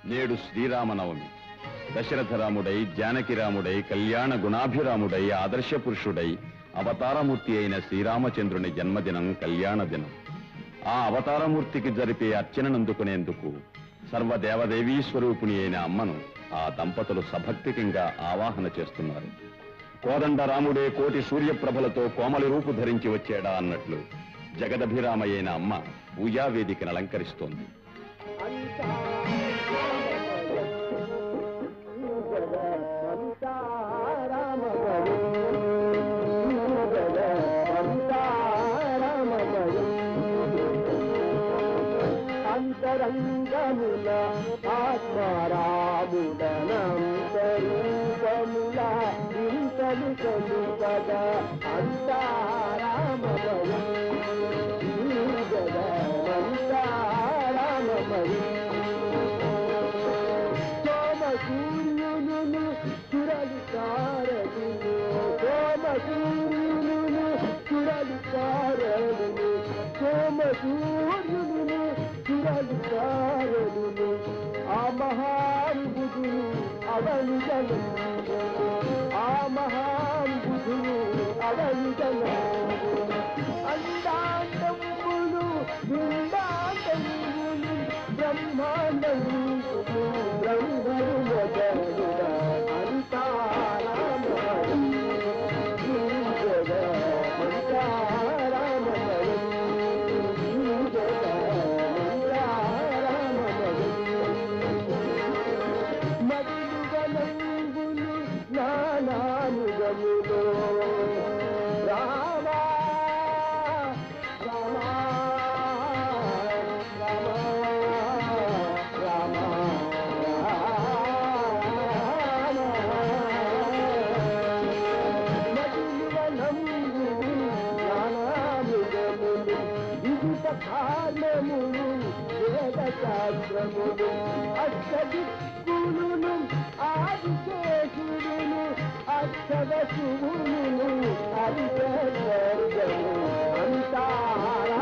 నేడు శ్రీరామనవమి. దశరథరాముడై, జానకిరాముడై, కళ్యాణ గుణాభిరాముడై, ఆదర్శ పురుషుడై, అవతారమూర్తి అయిన శ్రీరామచంద్రుని జన్మదినం కళ్యాణ దినం. ఆ అవతారమూర్తికి జరిపే అర్చననందుకునేందుకు సర్వదేవదేవీ స్వరూపిణి అయిన అమ్మను ఆ దంపతులు సభక్తికంగా ఆవాహన చేస్తున్నారు. కోదండరాముడే కోటి సూర్యప్రభలతో కోమలి రూపు ధరించి వచ్చాడా అన్నట్లు జగదభిరామయ్యైన అమ్మ పూజావేదికను అలంకరిస్తోంది. అంతరంగముల ఆత్మారాముడనంతరూపముల ఇంతలు కలుగగా అంతారామమయం అంతారామమయం సోమ సూర్యును సురలు కారదును సోమ సూర్యును సురలు కారదును సోమ సూర్యును సురలు ఆ మహాబుధుడు అవని జనం ఆ మహాబుధుడు అవని జనం అండాండములు బృందాండములు బ్రహ్మాండము బ్రహ్మరు మొదలుడ అంతారామమయం అంతారామమయం మధుగనంగులు నానానుగములో రామ రామ రామ రామ మధుగనంగులు నానానుగములు వివిధ కారణములు వేద శాస్త్రములు అష్టదిక్కులను ఆదిశేషుడును అష్టదశువును అదిశేషము అంతారా